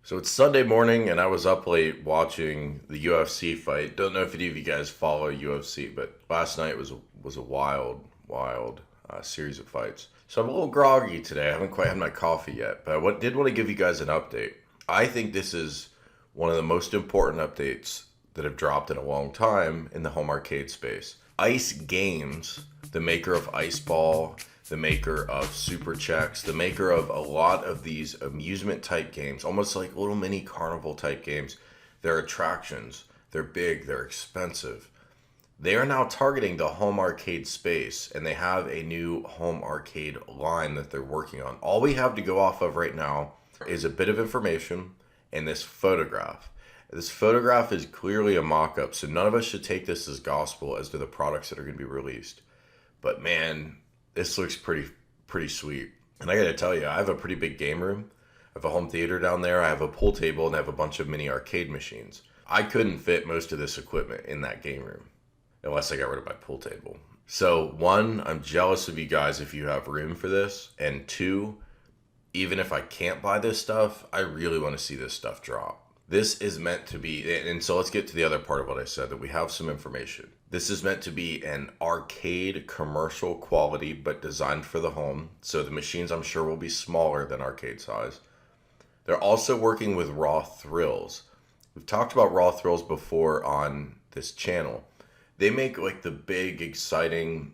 So it's Sunday morning, and I was up late watching the UFC fight. Don't know if any of you guys follow UFC, but last night was a wild series of fights. So I'm a little groggy today. I haven't quite had my coffee yet, but did want to give you guys an update. I think this is one of the most important updates that have dropped in a long time in the home arcade space. Ice Games, the maker of Ice Ball, the maker of Super Checks, the maker of a lot of these amusement type games, almost like little mini carnival type games. They're attractions, they're big, they're expensive. They are now targeting the home arcade space, and they have a new home arcade line that they're working on. All we have to go off of right now is a bit of information and this photograph. This photograph is clearly a mock-up, so none of us should take this as gospel as to the products that are going to be released. But man, this looks pretty sweet. And I gotta tell you, I have a pretty big game room. I have a home theater down there. I have a pool table and I have a bunch of mini arcade machines. I couldn't fit most of this equipment in that game room unless I got rid of my pool table. So one, I'm jealous of you guys if you have room for this. And two, even if I can't buy this stuff, I really want to see this stuff drop. This is meant to be, and so let's get to the other part of what I said, that we have some information. This is meant to be an arcade commercial quality, but designed for the home. So the machines, I'm sure, will be smaller than arcade size. They're also working with Raw Thrills. We've talked about Raw Thrills before on this channel. They make like the big, exciting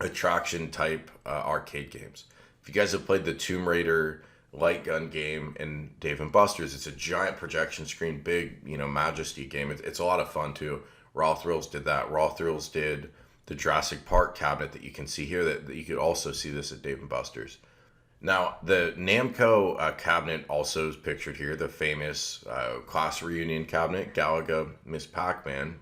attraction type arcade games. If you guys have played the Tomb Raider light gun game in Dave and Buster's, it's a giant projection screen, big, majesty game. It's a lot of fun too. Raw Thrills did that. Raw Thrills did the Jurassic Park cabinet that you can see here, that you could also see this at Dave and Buster's. Now, the Namco cabinet also is pictured here, the famous class reunion cabinet, Galaga, Miss Pac-Man.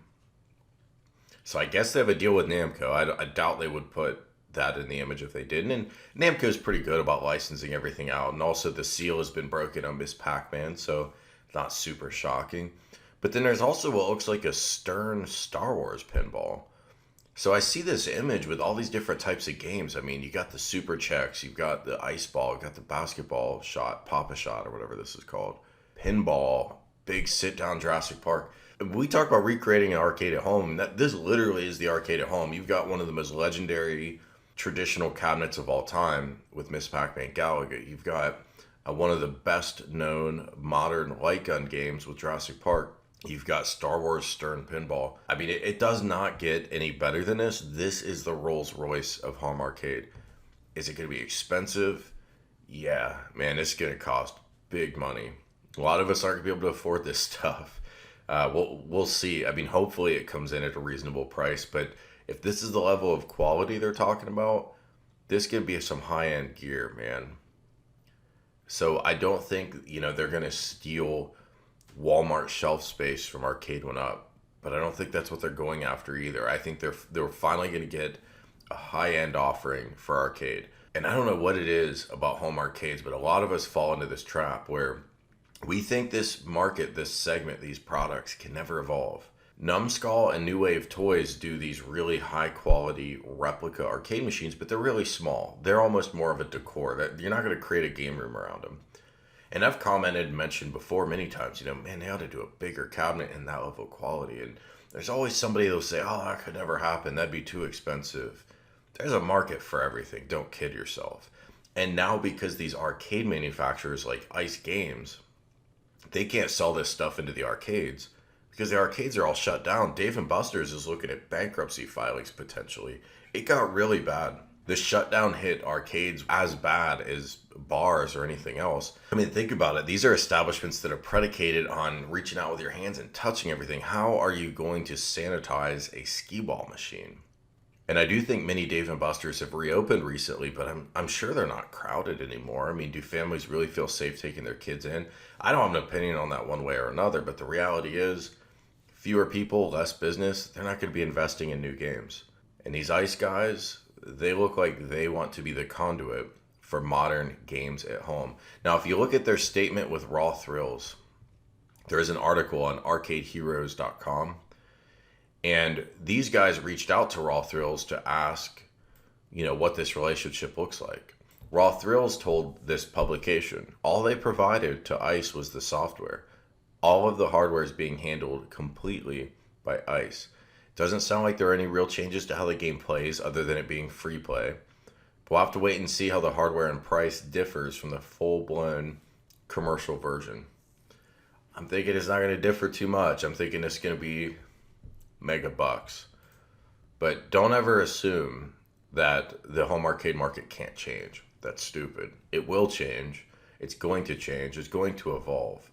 So I guess they have a deal with Namco. I doubt they would put that in the image if they didn't. And Namco is pretty good about licensing everything out. And also the seal has been broken on Miss Pac-Man, so not super shocking. But then there's also what looks like a Stern Star Wars pinball. So I see this image with all these different types of games. I mean, you got the Super Checks, you've got the Ice Ball, you've got the basketball shot, Papa Shot, or whatever this is called. Pinball, big sit-down Jurassic Park. We talk about recreating an arcade at home. This literally is the arcade at home. You've got one of the most legendary traditional cabinets of all time with Miss Pac-Man Galaga. You've got one of the best known modern light gun games with Jurassic Park. You've got Star Wars Stern Pinball. I mean, it does not get any better than this. This is the Rolls Royce of home arcade. Is it going to be expensive? Yeah, man, it's going to cost big money. A lot of us aren't going to be able to afford this stuff. We'll see. I mean, hopefully it comes in at a reasonable price, but if this is the level of quality they're talking about, this could be some high-end gear, man. So I don't think, they're going to steal Walmart shelf space from Arcade One Up, but I don't think that's what they're going after either. I think they're finally going to get a high-end offering for arcade. And I don't know what it is about home arcades, but a lot of us fall into this trap where we think this market, this segment, these products can never evolve. Numbskull and New Wave Toys do these really high quality replica arcade machines, but they're really small. They're almost more of a decor. That you're not going to create a game room around them. And I've commented and mentioned before many times, man, they ought to do a bigger cabinet in that level of quality. And there's always somebody that'll say, oh, that could never happen. That'd be too expensive. There's a market for everything. Don't kid yourself. And now because these arcade manufacturers like Ice Games, they can't sell this stuff into the arcades because the arcades are all shut down. Dave and Buster's is looking at bankruptcy filings potentially. It got really bad. The shutdown hit arcades as bad as bars or anything else. I mean, think about it. These are establishments that are predicated on reaching out with your hands and touching everything. How are you going to sanitize a skee ball machine? And I do think many Dave and Buster's have reopened recently, but I'm sure they're not crowded anymore. I mean, do families really feel safe taking their kids in? I don't have an opinion on that one way or another, but the reality is fewer people, less business. They're not going to be investing in new games. And these Ice guys, they look like they want to be the conduit for modern games at home. Now, if you look at their statement with Raw Thrills, there is an article on arcadeheroes.com. And these guys reached out to Raw Thrills to ask, what this relationship looks like. Raw Thrills told this publication all they provided to ICE was the software. All of the hardware is being handled completely by ICE. Doesn't sound like there are any real changes to how the game plays other than it being free play. We'll have to wait and see how the hardware and price differs from the full-blown commercial version. I'm thinking it's not going to differ too much. I'm thinking it's going to be mega bucks. But don't ever assume that the home arcade market can't change. That's stupid. It will change. It's going to change. It's going to evolve.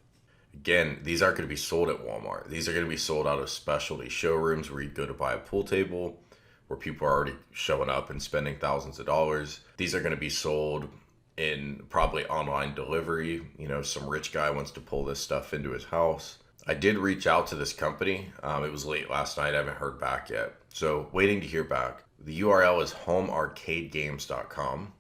Again, these aren't going to be sold at Walmart. These are going to be sold out of specialty showrooms where you go to buy a pool table, where people are already showing up and spending thousands of dollars. These are going to be sold in probably online delivery. You know, some rich guy wants to pull this stuff into his house. I did reach out to this company. It was late last night. I haven't heard back yet. So waiting to hear back. The URL is homearcadegames.com.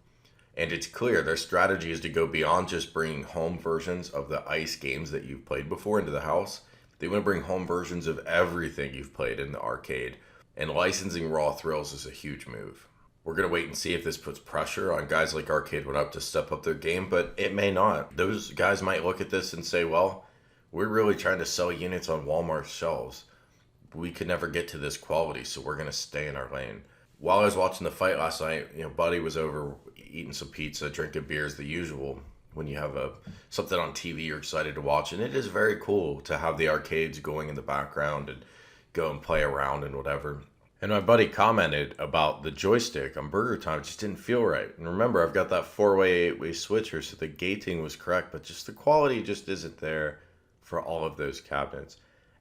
And it's clear their strategy is to go beyond just bringing home versions of the ICE games that you've played before into the house. They want to bring home versions of everything you've played in the arcade. And licensing Raw Thrills is a huge move. We're going to wait and see if this puts pressure on guys like Arcade 1UP to step up their game, but it may not. Those guys might look at this and say, well, we're really trying to sell units on Walmart shelves. We could never get to this quality, so we're going to stay in our lane. While I was watching the fight last night, Buddy was over eating some pizza, drinking beers, the usual. When you have something on TV you're excited to watch, and it is very cool to have the arcades going in the background and go and play around and whatever. And my buddy commented about the joystick on Burger Time. It just didn't feel right. And remember, I've got that 4-way, 8-way switcher, so the gating was correct, but just the quality just isn't there for all of those cabinets.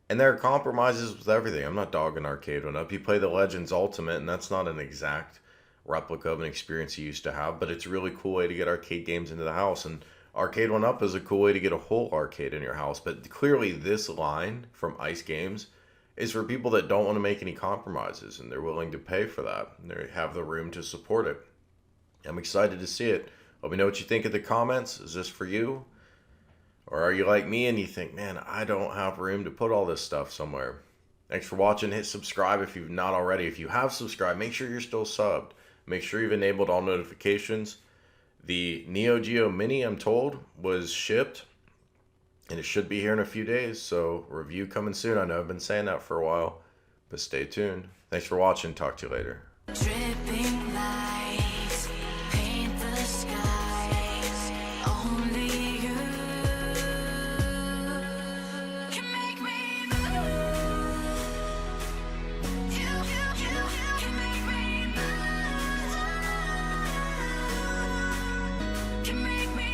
And there are compromises with everything. I'm not dogging Arcade 1UP. You play the Legends Ultimate, and that's not an exact replica of an experience you used to have, but it's a really cool way to get arcade games into the house. And Arcade 1UP is a cool way to get a whole arcade in your house. But clearly this line from ICE Games is for people that don't want to make any compromises, and they're willing to pay for that. And they have the room to support it. I'm excited to see it. Let me know what you think in the comments. Is this for you? Or are you like me and you think, man, I don't have room to put all this stuff somewhere? Thanks for watching. Hit subscribe if you've not already. If you have subscribed, make sure you're still subbed. Make sure you've enabled all notifications. The Neo Geo Mini, I'm told, was shipped, and it should be here in a few days. So review coming soon. I know I've been saying that for a while, but stay tuned. Thanks for watching. Talk to you later.